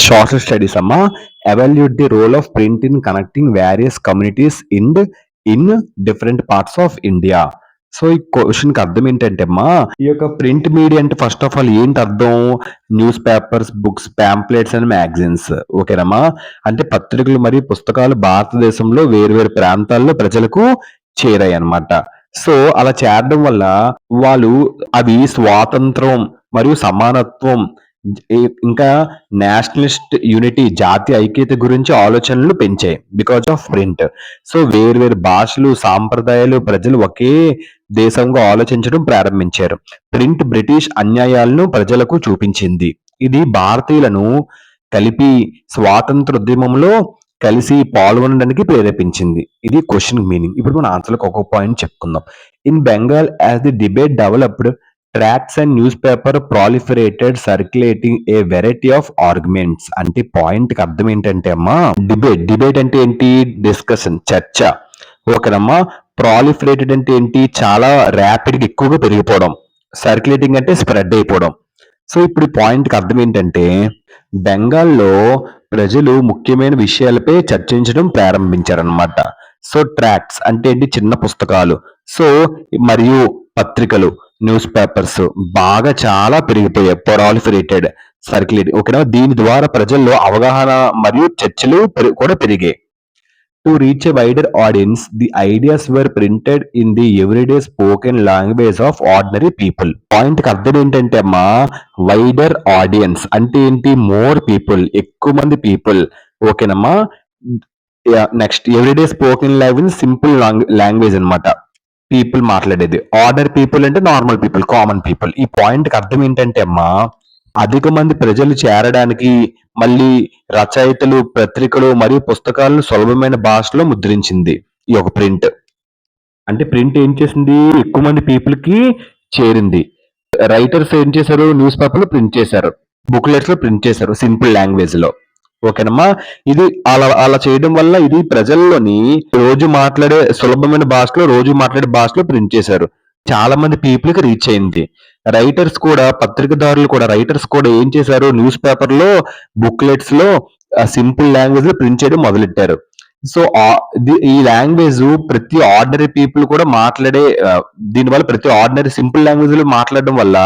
Social studies అమ్మా. Evaluate the role of print in connecting various communities in different parts of India. So ఈ question కి అర్థం ఏంటంటే అమ్మా, ఈ యొక్క ప్రింట్ మీడియా అంటే ఫస్ట్ ఆఫ్ ఆల్ ఏంటి అర్థం? Newspapers, books, pamphlets and magazines. ఓకేనమ్మా. అంటే పత్రికలు మరియు పుస్తకాలు భారతదేశంలో వేరు ప్రాంతాల్లో ప్రజలకు చేరాయి అన్నమాట. సో అలా చేరడం వల్ల వాళ్ళు అవి స్వాతంత్రం మరియు సమానత్వం, ఇంకా నేషనలిస్ట్ యూనిటీ, జాతీయ ఐక్యత గురించి ఆలోచనలు పెంచాయి బికాజ్ ఆఫ్ ప్రింట్. సో వేరు భాషలు, సాంప్రదాయాలు ప్రజలు ఒకే దేశంగా ఆలోచించడం ప్రారంభించారు. ప్రింట్ బ్రిటిష్ అన్యాయాలను ప్రజలకు చూపించింది. ఇది భారతీయులను కలిపి స్వాతంత్ర ఉద్యమంలో కలిసి పాల్గొనడానికి ప్రేరేపించింది. ఇది క్వశ్చన్ మీనింగ్. ఇప్పుడు మన ఆన్సర్లకు ఒక్కొక్క పాయింట్ చెప్పుకుందాం. In Bengal as the debate developed, tracts and newspaper proliferated circulating a variety of arguments. అంటే పాయింట్ కి అర్థం ఏంటంటే అమ్మా, డిబేట్ అంటే ఏంటి? డిస్కషన్, చర్చ. ఓకేనమ్మా. ప్రాలిఫరేటెడ్ అంటే ఏంటి? చాలా ర్యాపిడ్ గా ఎక్కువగా పెరిగిపోవడం. సర్క్యులేటింగ్ అంటే స్ప్రెడ్ అయిపోవడం. సో ఇప్పుడు ఈ పాయింట్ కి అర్థం ఏంటంటే, బెంగాల్లో ప్రజలు ముఖ్యమైన విషయాలపై చర్చించడం ప్రారంభించారనమాట. సో ట్రాక్ట్స్ అంటే ఏంటి? చిన్న పుస్తకాలు. సో మరియు పత్రికలు, న్యూస్ పేపర్స్ బాగా చాలా పెరిగిపోయాయి. ప్రాలిఫరేటెడ్, సర్క్యులేట్. ఓకేనా. దీని ద్వారా ప్రజల్లో అవగాహన మరియు చర్చలు కూడా పెరిగాయి. To reach a wider audience, the ideas were printed in the everyday spoken language of ordinary people. Point కి అర్థం ఏంటంటే అమ్మా, వైడర్ ఆడియన్స్ అంటే ఏంటి? మోర్ పీపుల్, ఎక్కువ మంది పీపుల్. ఓకేనమ్మా. Next everyday spoken language, simple language అన్నమాట. పీపుల్ మాట్లాడేది. ఆర్డర్ పీపుల్ అంటే నార్మల్ పీపుల్, కామన్ పీపుల్. ఈ పాయింట్ కి అర్థం ఏంటంటే అమ్మా, అధిక మంది ప్రజలు చేరడానికి, మళ్ళీ రచయితలు పత్రికలు మరియు పుస్తకాలను సులభమైన భాషలో ముద్రించింది ఈ యొక్క ప్రింట్. అంటే ప్రింట్ ఏం చేసింది? ఎక్కువ మంది పీపుల్ కి చేరింది. రైటర్స్ ఏం చేశారు? న్యూస్ పేపర్ లో ప్రింట్ చేశారు, బుక్లెట్స్ లో ప్రింట్ చేశారు సింపుల్ లాంగ్వేజ్ లో. ఓకేనమ్మా. ఇది అలా అలా చేయడం వల్ల ఇది ప్రజల్లోని రోజు మాట్లాడే భాషలో ప్రింట్ చేశారు. చాలా మంది పీపుల్ కి రీచ్ అయింది. రైటర్స్ కూడా ఏం చేశారు? న్యూస్ పేపర్ లో, బుక్లెట్స్ లో సింపుల్ లాంగ్వేజ్ లో ప్రింట్ చేయడం మొదలెట్టారు. సో ఈ లాంగ్వేజ్ ప్రతి ఆర్డినరీ పీపుల్ కూడా దీనివల్ల ప్రతి ఆర్డినరీ సింపుల్ లాంగ్వేజ్ లో మాట్లాడడం వల్ల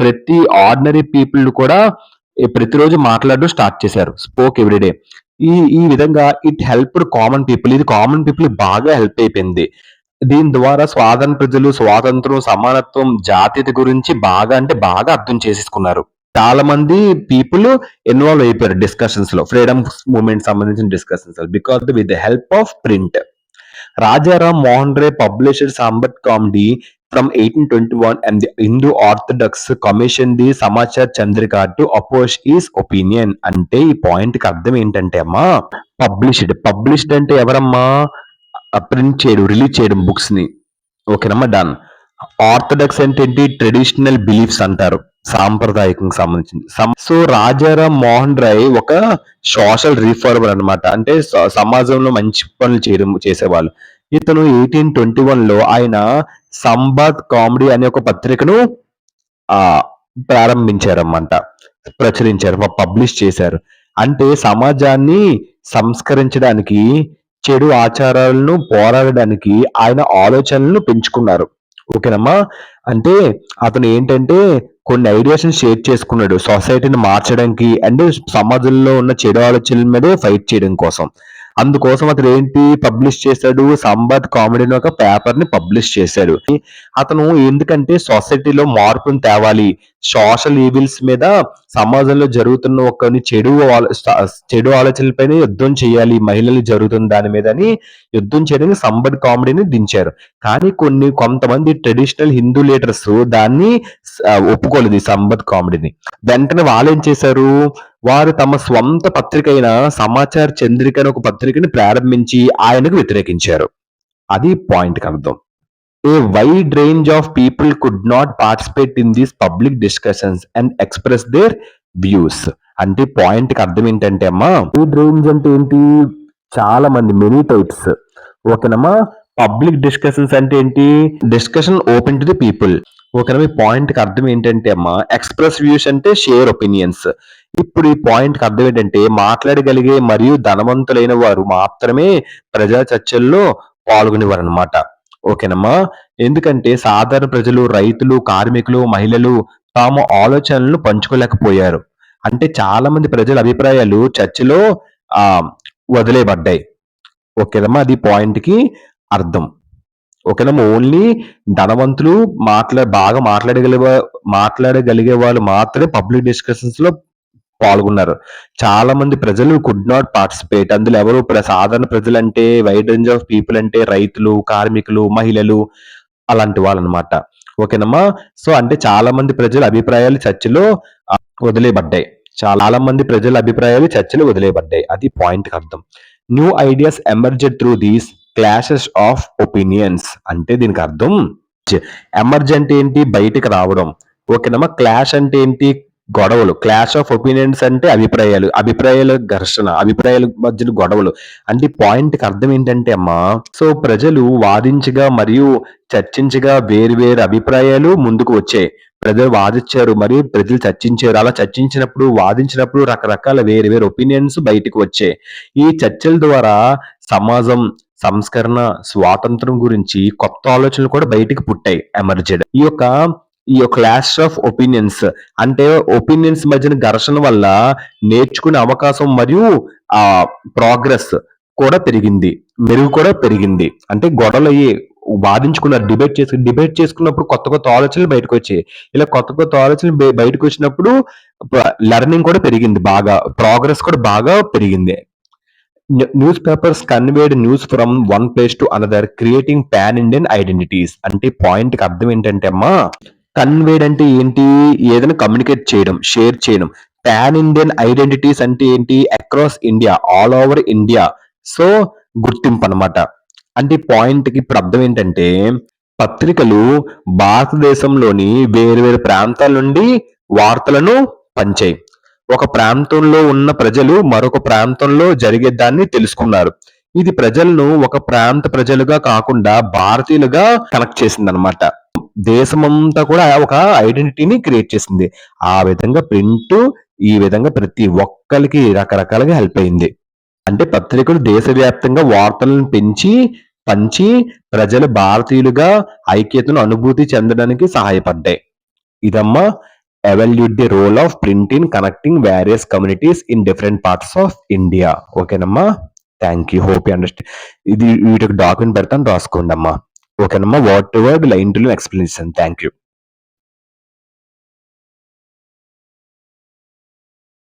ప్రతి ఆర్డినరీ పీపుల్ కూడా ప్రతిరోజు మాట్లాడడం స్టార్ట్ చేశారు. Spoke everyday. ఈ విధంగా ఇట్ హెల్ప్డ్ కామన్ పీపుల్. ఇది కామన్ పీపుల్ బాగా హెల్ప్ అయిపోయింది. దీని ద్వారా ప్రజలు స్వాతంత్రం, సమానత్వం, జాతీయత గురించి బాగా అర్థం చేసేసుకున్నారు. చాలా మంది పీపుల్ ఇన్వాల్వ్ అయిపోయారు డిస్కషన్స్ లో, ఫ్రీడమ్ మూవ్మెంట్ సంబంధించిన డిస్కషన్స్ లో, because with the help of print. Rajaram Mohan Ray published Sambat Comedy from 1821 and the Hindu Orthodox commissioned the Samachar Chandrika to oppose his opinion. అంటే ఈ point కి అర్థం ఏంటంటే అమ్మా, పబ్లిష్డ్ అంటే ఎవరమ్మా? ప్రింట్ చేయడం, రిలీజ్ చేయడం బుక్స్ ని. ఓకేనమ్మా. డన్. ఆర్థోడాక్స్ అంటే ఏంటి? ట్రెడిషనల్ బిలీఫ్స్ అంటారు, సాంప్రదాయకం సంబంధించింది. సో రాజారాం మోహన్ రాయ్ ఒక సోషల్ రిఫార్మర్ అన్నమాట. అంటే సమాజంలో మంచి పనులు చేసేవాళ్ళు. ఇతను 1821 లో ఆయన సంబాద్ కామెడీ అనే ఒక పత్రికను ప్రారంభించారన్నమాట, ప్రచురించారు, పబ్లిష్ చేశారు. అంటే సమాజాన్ని సంస్కరించడానికి, చెడు ఆచారాలను పోరాడడానికి ఆయన ఆలోచనలను పెంచుకున్నారు. ఓకేనమ్మా. అంటే అతను ఏంటంటే కొన్ని ఐడియాస్ షేర్ చేసుకున్నాడు సొసైటీని మార్చడానికి, అండ్ సమాజంలో ఉన్న చెడు ఆలోచనల మీదే ఫైట్ చేయడం కోసం. అందుకోసం అతను ఏంటి పబ్లిష్ చేశాడు? సంబాద్ కామెడీ ఒక పేపర్ ని పబ్లిష్ చేశాడు. అతను ఎందుకంటే సొసైటీలో మార్పును తేవాలి, సోషల్ ఈవిల్స్ మీద, సమాజంలో జరుగుతున్న కొన్ని చెడు ఆలోచనలపైన యుద్ధం చేయాలి, మహిళలు జరుగుతున్న దాని మీద అని యుద్ధం చేయడానికి సంబడ్ కామెడీని దించారు. కానీ కొంతమంది ట్రెడిషనల్ హిందూ లీడర్స్ దాన్ని ఒప్పుకోలేదు, ఈ సంబద్ కామెడీని. వెంటనే వాళ్ళు ఏం చేశారు? వారు తమ స్వంత పత్రిక అయిన సమాచార్ చంద్రిక అనే ఒక పత్రికని ప్రారంభించి ఆయనకు వ్యతిరేకించారు. అది పాయింట్ కి అర్థం. A wide range of people could not participate in these public discussions and express their views. అంటే పాయింట్ కి అర్థం ఏంటంటే అమ్మా, వైడ్ రేంజ్ అంటే ఏంటి? చాలా మంది, మెనీ టైప్స్. ఓకేనమ్మా. పబ్లిక్ డిస్కషన్స్ అంటే ఏంటి? Discussion open to the people. ఓకేనా. మీ పాయింట్ కి అర్థం ఏంటంటే అమ్మా, ఎక్స్ప్రెస్ వ్యూస్ అంటే షేర్ ఒపీనియన్స్. ఇప్పుడు ఈ పాయింట్‌కి అర్థం ఏంటంటే మాట్లాడగలిగే మరియు ధనవంతులైన వారు మాత్రమే ప్రజా చర్చల్లో పాల్గొనేవారనమాట. ఓకేనమ్మా. ఎందుకంటే సాధారణ ప్రజలు, రైతులు, కార్మికులు, మహిళలు తాము ఆలోచనలను పంచుకోలేకపోయారు. అంటే చాలా మంది ప్రజల అభిప్రాయాలు చర్చలో ఆహ్, వదిలేయబడ్డాయి. ఓకేనమ్మా. అది పాయింట్‌కి అర్థం. ఓకేనమ్మా. ఓన్లీ ధనవంతులు బాగా మాట్లాడగలిగే వాళ్ళు మాత్రమే పబ్లిక్ డిస్కషన్స్‌లో పాల్గొన్నారు. చాలా మంది ప్రజలు కుడ్ నాట్ పార్టిసిపేట్. అందులో ఎవరు సాధారణ ప్రజలంటే వైడ్ రేంజ్ ఆఫ్ పీపుల్ అంటే రైతులు, కార్మికులు, మహిళలు అలాంటి వాళ్ళనమాట. ఓకేనమ్మా. సో, అంటే చాలా మంది ప్రజల అభిప్రాయాలు చర్చలో వదిలేయబడ్డాయి. చాలా మంది ప్రజల అభిప్రాయాలు చర్చలో వదిలేయబడ్డాయి. అది పాయింట్‌కి అర్థం. New ideas emerged through these clashes of opinions అంటే దీనికి అర్థం ఎమర్జ్ అంటే ఏంటి? బయటికి రావడం. ఓకేనమ్మా. క్లాష్ అంటే ఏంటి? గొడవలు. క్లాష్ ఆఫ్ ఒపీనియన్స్ అంటే అభిప్రాయాలు. అభిప్రాయాల ఘర్షణ. అభిప్రాయాల మధ్యన గొడవలు. అంటే ఈ పాయింట్‌కి అర్థం ఏంటంటే అమ్మా, సో ప్రజలు వాదించగా మరియు చర్చించగా వేరు వేరు అభిప్రాయాలు ముందుకు వచ్చాయి. ప్రజలు వాదిచ్చారు మరియు ప్రజలు చర్చించారు. అలా చర్చించినప్పుడు, వాదించినప్పుడు రకరకాల వేరు వేరు ఒపీనియన్స్ బయటకు వచ్చాయి. ఈ చర్చల ద్వారా సమాజం, సంస్కరణ, స్వాతంత్రం గురించి కొత్త ఆలోచనలు కూడా బయటికి పుట్టాయి. ఎమర్జెడ్. ఈ యొక్క క్లాష్ ఆఫ్ ఒపీనియన్స్ అంటే ఒపీనియన్స్ మధ్యన ఘర్షణ వల్ల నేర్చుకునే అవకాశం మరియు ప్రోగ్రెస్ కూడా పెరిగింది. మెరుగు కూడా పెరిగింది. అంటే గొడవలయ్యి వాదించుకున్నారు. డిబేట్ చేసుకున్నప్పుడు కొత్త కొత్త ఆలోచనలు బయటకొచ్చాయి. ఇలా కొత్త కొత్త ఆలోచనలు బయటకొచ్చినప్పుడు లెర్నింగ్ కూడా పెరిగింది బాగా. ప్రోగ్రెస్ కూడా బాగా పెరిగింది. News papers conveyed news from one place to another creating pan Indian identities అంటే పాయింట్‌కి అర్థం ఏంటంటే అమ్మా, కన్వేడ్ అంటే ఏంటి? ఏదైనా కమ్యూనికేట్ చేయడం, షేర్ చేయడం. పాన్ ఇండియన్ ఐడెంటిటీస్ అంటే ఏంటి? Across India, all over India. So, గుర్తింపనమాట. అంటే ఈ పాయింట్‌కి ఇప్పుడు అర్థం ఏంటంటే, పత్రికలు భారతదేశంలోని వేరు వేరు ప్రాంతాల నుండి వార్తలను పంచాయి. ఒక ప్రాంతంలో ఉన్న ప్రజలు మరొక ప్రాంతంలో జరిగే దాన్ని తెలుసుకున్నారు. ఇది ప్రజలను ఒక ప్రాంత ప్రజలుగా కాకుండా భారతీయులుగా కనెక్ట్ చేసిందనమాట. దేశమంతా కూడా ఒక ఐడెంటిటీని క్రియేట్ చేసింది. ఆ విధంగా ఈ విధంగా ప్రతి ఒక్కళ్ళకి రకరకాలుగా హెల్ప్ అయింది. అంటే పత్రికలు దేశవ్యాప్తంగా వార్తలను పంచి ప్రజలు భారతీయులుగా ఐక్యతను అనుభూతి చెందడానికి సహాయపడ్డాయి. ఇదమ్మా evaluate the role of print in connecting various communities in different parts of India. ఓకేనమ్మా. Thank you. Hope you understand. వీటికి డాక్యుమెంట్ పెడతాను రాసుకోండి అమ్మా. ఓకేనమ్మా. Word to word, line to line explanation. Thank you.